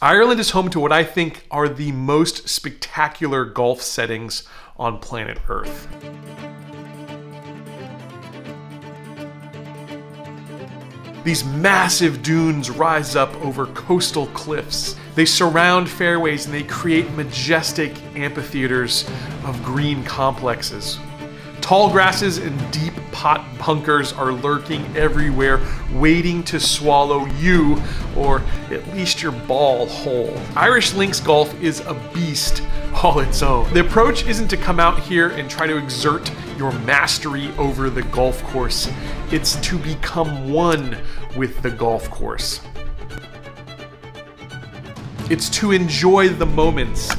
Ireland is home to what I think are the most spectacular golf settings on planet Earth. These massive dunes rise up over coastal cliffs. They surround fairways and they create majestic amphitheaters of green complexes. Tall grasses and deep pot bunkers are lurking everywhere, waiting to swallow you, or at least your ball whole. Irish links golf is a beast all its own. The approach isn't to come out here and try to exert your mastery over the golf course. It's to become one with the golf course. It's to enjoy the moments,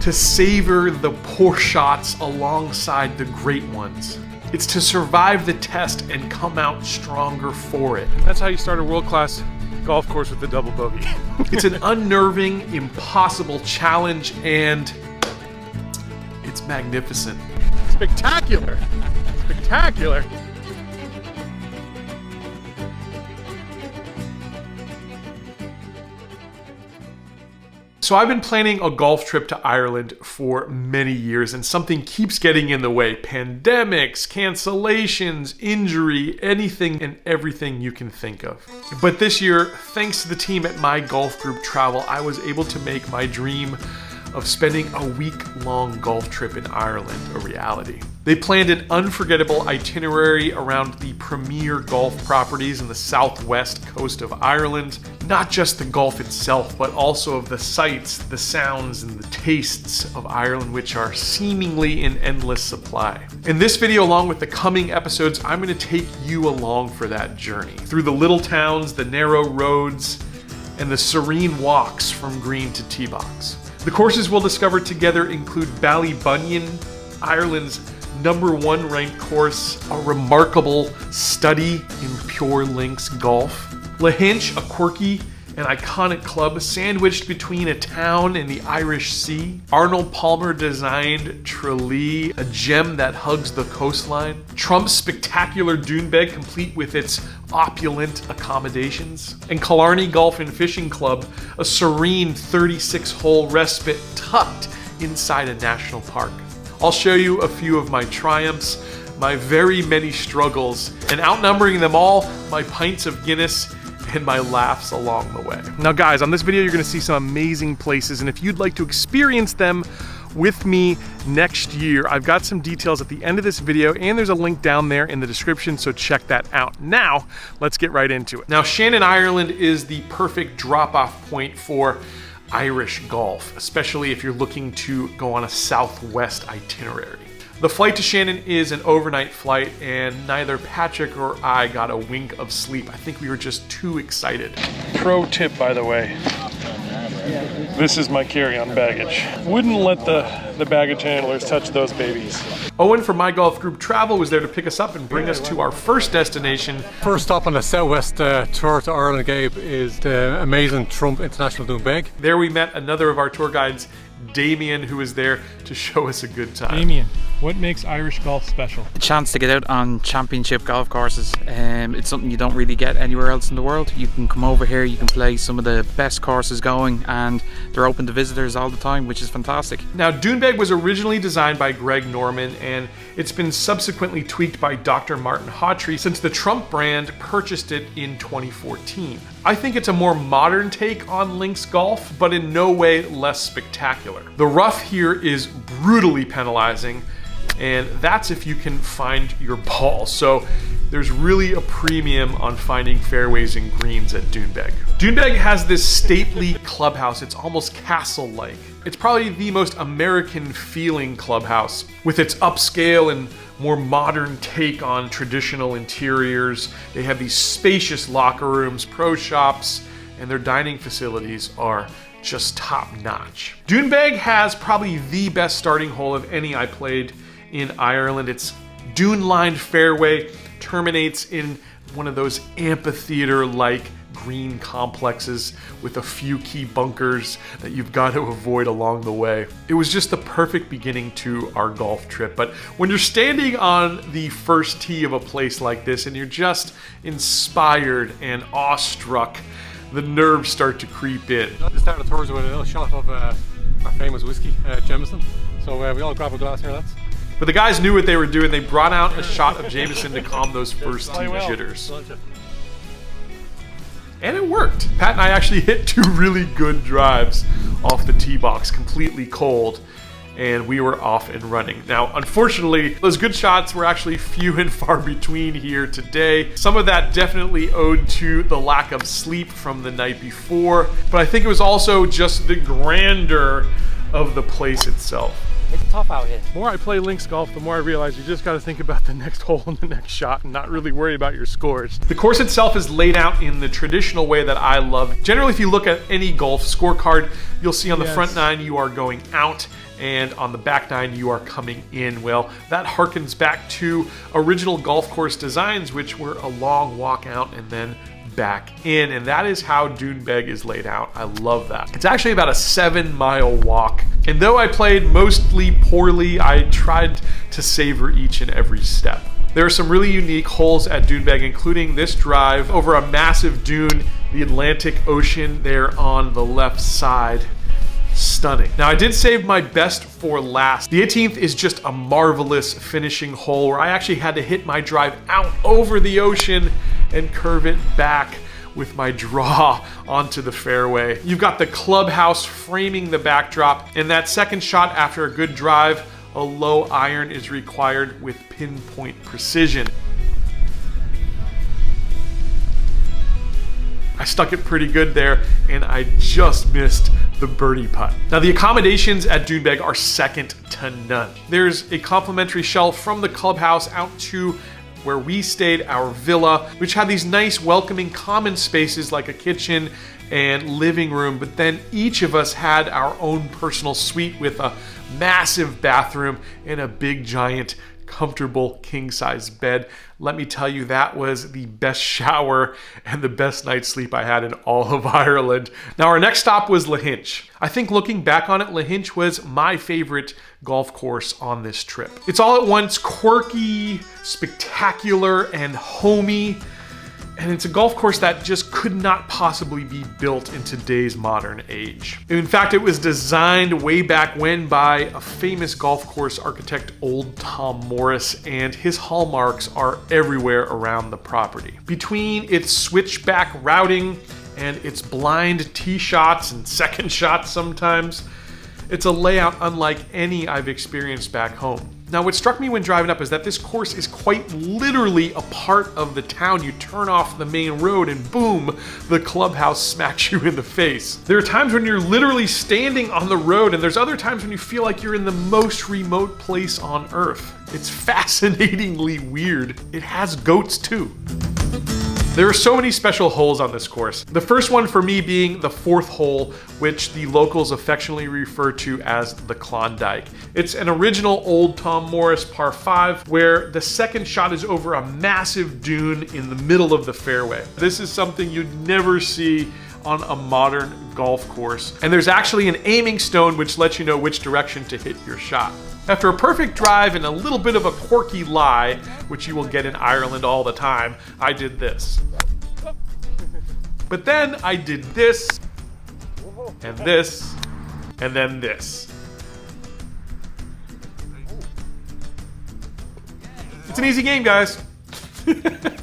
to savor the poor shots alongside the great ones. It's to survive the test and come out stronger for it. That's how you start a world-class golf course with a double bogey. It's an unnerving, impossible challenge, and it's magnificent. Spectacular! Spectacular! So I've been planning a golf trip to Ireland for many years, and something keeps getting in the way. Pandemics, cancellations, injury, anything and everything you can think of. But this year, thanks to the team at mygolfGroup Travel, I was able to make my dream of spending a week-long golf trip in Ireland a reality. They planned an unforgettable itinerary around the premier golf properties in the southwest coast of Ireland. Not just the golf itself, but also of the sights, the sounds, and the tastes of Ireland, which are seemingly in endless supply. In this video, along with the coming episodes, I'm going to take you along for that journey. Through the little towns, the narrow roads, and the serene walks from green to tee box. The courses we'll discover together include Ballybunion, Ireland's #1 ranked course, a remarkable study in pure links golf. Lahinch, a quirky and iconic club sandwiched between a town and the Irish Sea. Arnold Palmer designed Tralee, a gem that hugs the coastline. Trump's spectacular Doonbeg, complete with its opulent accommodations. And Killarney Golf and Fishing Club, a serene 36-hole respite tucked inside a national park. I'll show you a few of my triumphs, my very many struggles, and outnumbering them all, my pints of Guinness and my laughs along the way. Now guys, on this video you're gonna see some amazing places, and if you'd like to experience them with me next year, I've got some details at the end of this video, and there's a link down there in the description, so check that out. Now, let's get right into it. Now, Shannon, Ireland is the perfect drop-off point for Irish golf, especially if you're looking to go on a southwest itinerary. The flight to Shannon is an overnight flight, and neither Patrick or I got a wink of sleep. I think we were just too excited. Pro tip, by the way. This is my carry-on baggage. Wouldn't let the baggage handlers touch those babies. Owen from mygolfGroup Travel was there to pick us up and bring us to our first destination. First stop on the southwest tour to Ireland, Gabe, is the amazing Trump International Doonbeg. There we met another of our tour guides, Damien, who was there to show us a good time. Damien, what makes Irish golf special? A chance to get out on championship golf courses. It's something you don't really get anywhere else in the world. You can come over here, you can play some of the best courses going, and they're open to visitors all the time, which is fantastic. Now, Doonbeg was originally designed by Greg Norman, and it's been subsequently tweaked by Dr. Martin Hawtrey since the Trump brand purchased it in 2014. I think it's a more modern take on links golf, but in no way less spectacular. The rough here is brutally penalizing, and that's if you can find your ball. So there's really a premium on finding fairways and greens at Doonbeg. Doonbeg has this stately clubhouse. It's almost castle-like. It's probably the most American feeling clubhouse, with its upscale and more modern take on traditional interiors. They have these spacious locker rooms, pro shops, and their dining facilities are just top-notch. Doonbeg has probably the best starting hole of any I played in Ireland. Its dune-lined fairway terminates in one of those amphitheater-like green complexes with a few key bunkers that you've got to avoid along the way. It was just the perfect beginning to our golf trip. But when you're standing on the first tee of a place like this and you're just inspired and awestruck the nerves start to creep in. Let's start the tours with a little shot of our famous whiskey, Jameson. So we all grab a glass here, lads. But the guys knew what they were doing. They brought out a shot of Jameson to calm those first tee jitters. And it worked. Pat and I actually hit 2 really good drives off the tee box, completely cold, and we were off and running. Now, unfortunately, those good shots were actually few and far between here today. Some of that definitely owed to the lack of sleep from the night before, but I think it was also just the grandeur of the place itself. It's tough out here. The more I play links golf, the more I realize you just got to think about the next hole and the next shot and not really worry about your scores. The course itself is laid out in the traditional way that I love. Generally, if you look at any golf scorecard, you'll see on the front 9 you are going out, and on the back 9 you are coming in. Well, that harkens back to original golf course designs, which were a long walk out and then back in, and that is how Doonbeg is laid out. I love that. It's actually about a 7-mile walk, and though I played mostly poorly, I tried to savor each and every step. There are some really unique holes at Doonbeg, including this drive over a massive dune, the Atlantic Ocean there on the left side. Stunning. Now, I did save my best for last. The 18th is just a marvelous finishing hole where I actually had to hit my drive out over the ocean and curve it back with my draw onto the fairway. You've got the clubhouse framing the backdrop, and that second shot after a good drive, a low iron is required with pinpoint precision. I stuck it pretty good there, and I just missed the birdie putt. Now, the accommodations at Doonbeg are second to none. There's a complimentary shelf from the clubhouse out to where we stayed, our villa, which had these nice welcoming common spaces like a kitchen and living room, but then each of us had our own personal suite with a massive bathroom and a big giant comfortable king-size bed. Let me tell you, that was the best shower and the best night's sleep I had in all of Ireland. Now, our next stop was Lahinch. I think looking back on it, Lahinch was my favorite golf course on this trip. It's all at once quirky, spectacular, and homey. And it's a golf course that just could not possibly be built in today's modern age. In fact, it was designed way back when by a famous golf course architect, Old Tom Morris, and his hallmarks are everywhere around the property. Between its switchback routing and its blind tee shots and second shots sometimes, it's a layout unlike any I've experienced back home. Now, what struck me when driving up is that this course is quite literally a part of the town. You turn off the main road and boom, the clubhouse smacks you in the face. There are times when you're literally standing on the road, and there's other times when you feel like you're in the most remote place on earth. It's fascinatingly weird. It has goats too. There are so many special holes on this course. The first one for me being the 4th hole, which the locals affectionately refer to as the Klondike. It's an original Old Tom Morris par 5 where the second shot is over a massive dune in the middle of the fairway. This is something you'd never see on a modern golf course. And there's actually an aiming stone which lets you know which direction to hit your shot. After a perfect drive and a little bit of a quirky lie, which you will get in Ireland all the time, I did this. But then I did this, and this, and then this. It's an easy game, guys.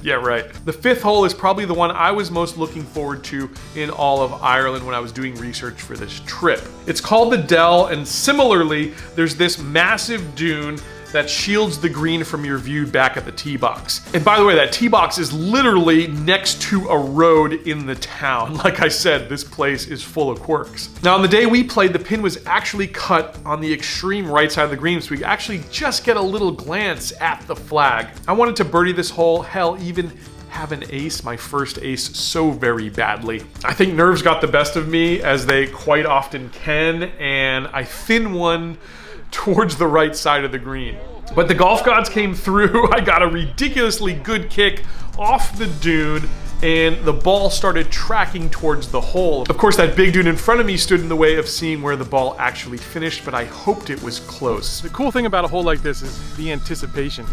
Yeah, right. The 5th hole is probably the one I was most looking forward to in all of Ireland when I was doing research for this trip. It's called the Dell, and similarly, there's this massive dune that shields the green from your view back at the tee box. And by the way, that tee box is literally next to a road in the town. Like I said, this place is full of quirks. Now, on the day we played, the pin was actually cut on the extreme right side of the green, so we actually just get a little glance at the flag. I wanted to birdie this hole, hell, even have an ace, my first ace, so very badly. I think nerves got the best of me, as they quite often can, and I thin one towards the right side of the green. But the golf gods came through. I got a ridiculously good kick off the dune, and the ball started tracking towards the hole. Of course, that big dune in front of me stood in the way of seeing where the ball actually finished, but I hoped it was close. The cool thing about a hole like this is the anticipation.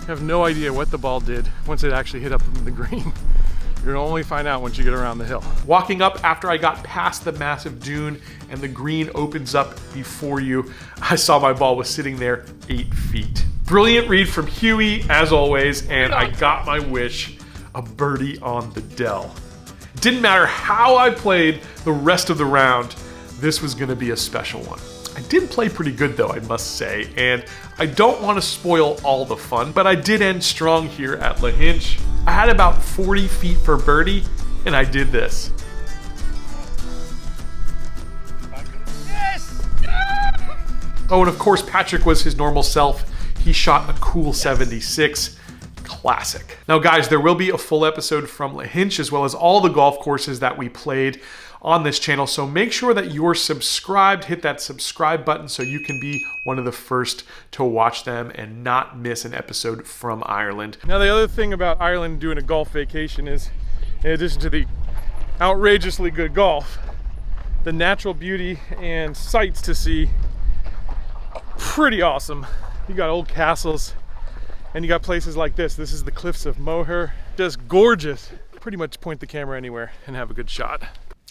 You have no idea what the ball did once it actually hit up in the green. You're gonna only find out once you get around the hill. Walking up after I got past the massive dune and the green opens up before you, I saw my ball was sitting there 8 feet. Brilliant read from Huey, as always, and I got my wish, a birdie on the dell. Didn't matter how I played the rest of the round, this was gonna be a special one. I did play pretty good though, I must say, and I don't want to spoil all the fun, but I did end strong here at Lahinch. I had about 40 feet for birdie, and I did this. Yes! Oh, and of course Patrick was his normal self. He shot a cool 76. Classic. Now guys, there will be a full episode from Lahinch as well as all the golf courses that we played on this channel, so make sure that you're subscribed. Hit that subscribe button so you can be one of the first to watch them and not miss an episode from Ireland. Now the other thing about Ireland doing a golf vacation is, in addition to the outrageously good golf, the natural beauty and sights to see, pretty awesome. You got old castles and you got places like this. This is the cliffs of Moher, just gorgeous. Pretty much point the camera anywhere and have a good shot.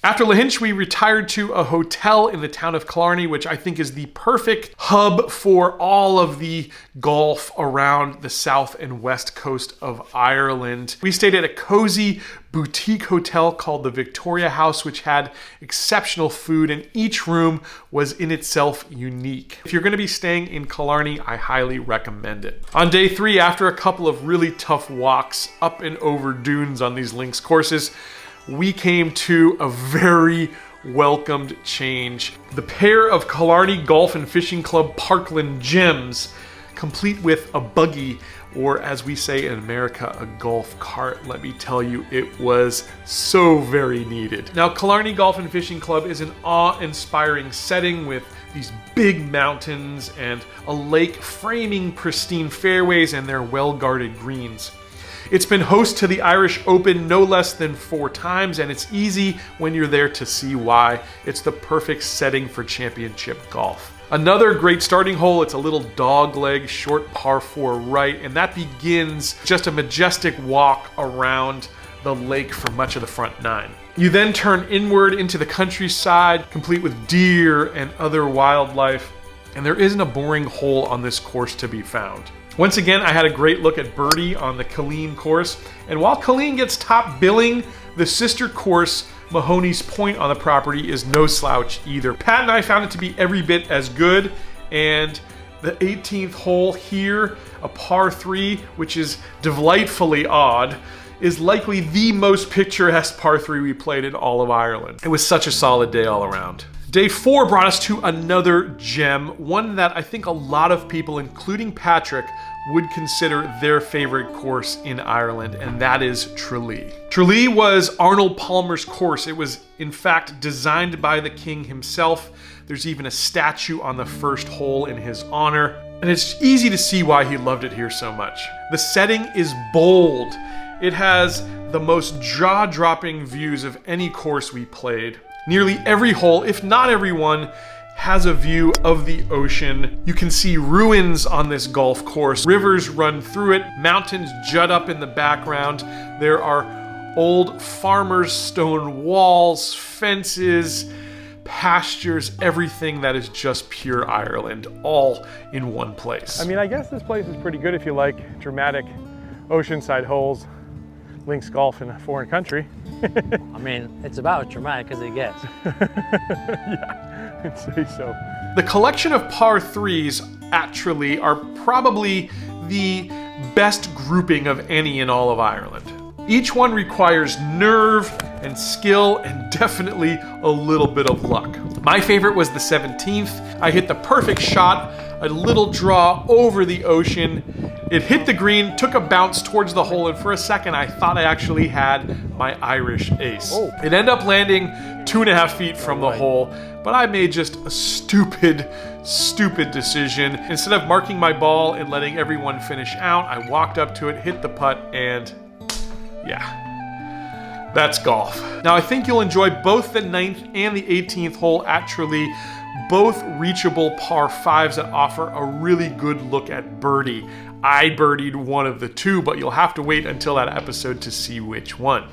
After Lahinch, we retired to a hotel in the town of Killarney, which I think is the perfect hub for all of the golf around the south and west coast of Ireland. We stayed at a cozy boutique hotel called the Victoria House, which had exceptional food, and each room was in itself unique. If you're going to be staying in Killarney, I highly recommend it. On day 3, after a couple of really tough walks up and over dunes on these links courses, we came to a very welcomed change. The pair of Killarney Golf and Fishing Club Parkland gyms, complete with a buggy, or as we say in America, a golf cart. Let me tell you, it was so very needed. Now, Killarney Golf and Fishing Club is an awe-inspiring setting with these big mountains and a lake framing pristine fairways and their well-guarded greens. It's been host to the Irish Open no less than 4 times, and it's easy when you're there to see why. It's the perfect setting for championship golf. Another great starting hole, it's a little dogleg short par 4 right, and that begins just a majestic walk around the lake for much of the front 9. You then turn inward into the countryside, complete with deer and other wildlife, and there isn't a boring hole on this course to be found. Once again, I had a great look at birdie on the Killeen course, and while Killeen gets top billing, the sister course, Mahoney's Point on the property, is no slouch either. Pat and I found it to be every bit as good, and the 18th hole here, a par 3, which is delightfully odd, is likely the most picturesque par 3 we played in all of Ireland. It was such a solid day all around. Day 4 brought us to another gem, one that I think a lot of people, including Patrick, would consider their favorite course in Ireland, and that is Tralee. Tralee was Arnold Palmer's course. It was, in fact, designed by the king himself. There's even a statue on the first hole in his honor, and it's easy to see why he loved it here so much. The setting is bold. It has the most jaw-dropping views of any course we played. Nearly every hole, if not every one, has a view of the ocean. You can see ruins on this golf course. Rivers run through it. Mountains jut up in the background. There are old farmers' stone walls, fences, pastures, everything that is just pure Ireland, all in one place. I mean, I guess this place is pretty good if you like dramatic oceanside holes, links golf in a foreign country. I mean, it's about as dramatic as it gets. Yeah, I'd say so. The collection of par 3s at Tralee are probably the best grouping of any in all of Ireland. Each one requires nerve and skill and definitely a little bit of luck. My favorite was the 17th. I hit the perfect shot, a little draw over the ocean. It hit the green, took a bounce towards the hole, and for a second I thought I actually had my Irish ace. Oh. It ended up landing 2.5 feet from the hole, but I made just a stupid decision. Instead of marking my ball and letting everyone finish out, I walked up to it, hit the putt, and yeah, that's golf. Now I think you'll enjoy both the 9th and the 18th hole at Tralee, both reachable par 5s that offer a really good look at birdie. I birdied one of the two, but you'll have to wait until that episode to see which one.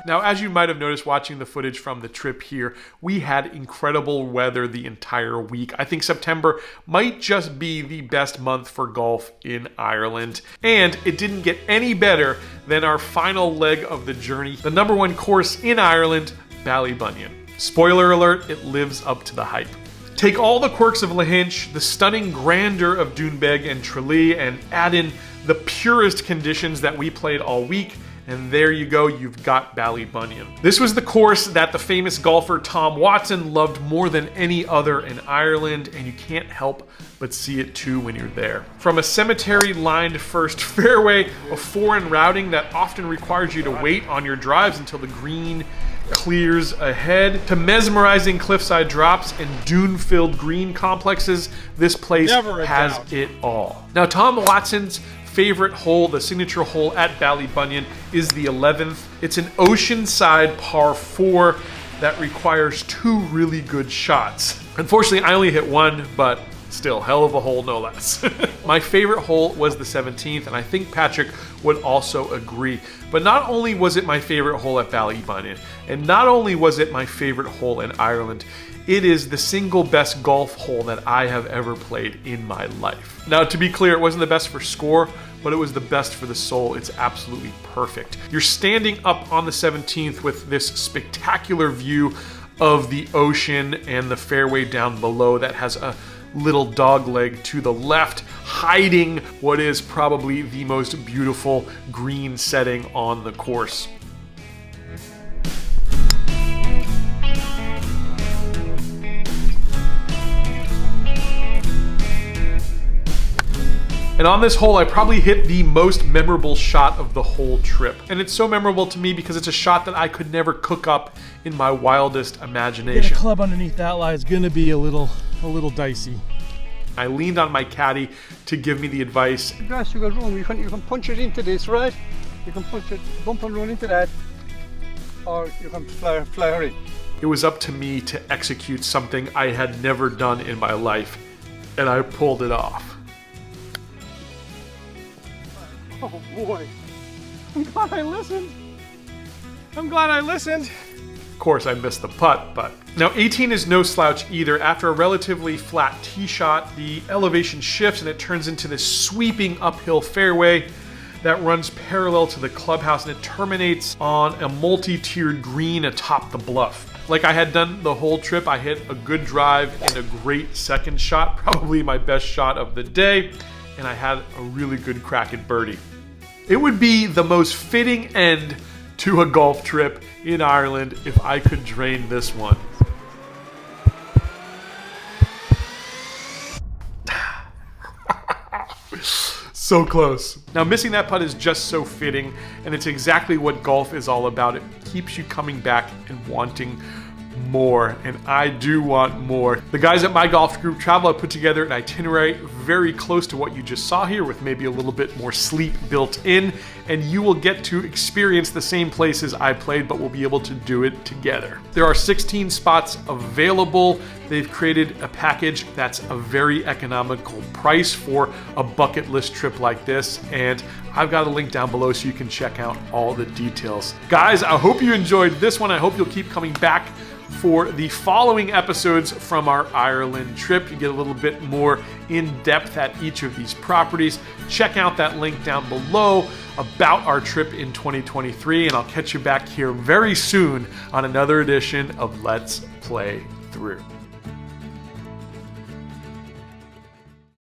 Now, as you might have noticed watching the footage from the trip here, we had incredible weather the entire week. I think September might just be the best month for golf in Ireland. And it didn't get any better than our final leg of the journey, the #1 course in Ireland, Ballybunion. Spoiler alert, it lives up to the hype. Take all the quirks of Lahinch, the stunning grandeur of Doonbeg and Tralee, and add in the purest conditions that we played all week, and there you go, you've got Ballybunion. This was the course that the famous golfer Tom Watson loved more than any other in Ireland, and you can't help but see it too when you're there. From a cemetery-lined first fairway, a foreign routing that often requires you to wait on your drives until the green clears ahead, to mesmerizing cliffside drops and dune-filled green complexes, this place has it all. Now, Tom Watson's favorite hole, the signature hole at Ballybunion, is the 11th. It's an oceanside par 4 that requires 2 really good shots. Unfortunately, I only hit 1, but still, hell of a hole no less. My favorite hole was the 17th, and I think Patrick would also agree. But not only was it my favorite hole at Ballybunion, and not only was it my favorite hole in Ireland, it is the single best golf hole that I have ever played in my life. Now, to be clear, it wasn't the best for score, but it was the best for the soul. It's absolutely perfect. You're standing up on the 17th with this spectacular view of the ocean and the fairway down below that has a little dog leg to the left, hiding what is probably the most beautiful green setting on the course. And on this hole, I probably hit the most memorable shot of the whole trip. And it's so memorable to me because it's a shot that I could never cook up in my wildest imagination. Get a club underneath that lie is gonna be a little dicey. I leaned on my caddy to give me the advice. Grass, you got room. You can punch it into this, right? You can punch it, bump and run into that, or you can flare it. It was up to me to execute something I had never done in my life, and I pulled it off. Oh boy, I'm glad I listened. Of course, I missed the putt, but... Now, 18 is no slouch either. After a relatively flat tee shot, the elevation shifts and it turns into this sweeping uphill fairway that runs parallel to the clubhouse, and it terminates on a multi-tiered green atop the bluff. Like I had done the whole trip, I hit a good drive and a great second shot, probably my best shot of the day, and I had a really good crack at birdie. It would be the most fitting end to a golf trip in Ireland if I could drain this one. So close. Now, missing that putt is just so fitting, and it's exactly what golf is all about. It keeps you coming back and wanting more, and I do want more. The guys at mygolfGroup Travel have put together an itinerary very close to what you just saw here, with maybe a little bit more sleep built in, and you will get to experience the same places I played, but we'll be able to do it together. There are 16 spots available. They've created a package that's a very economical price for a bucket list trip like this, and I've got a link down below so you can check out all the details. Guys, I hope you enjoyed this one. I hope you'll keep coming back for the following episodes from our Ireland trip. You get a little bit more in depth at each of these properties. Check out that link down below about our trip in 2023, and I'll catch you back here very soon on another edition of Let's Play Thru.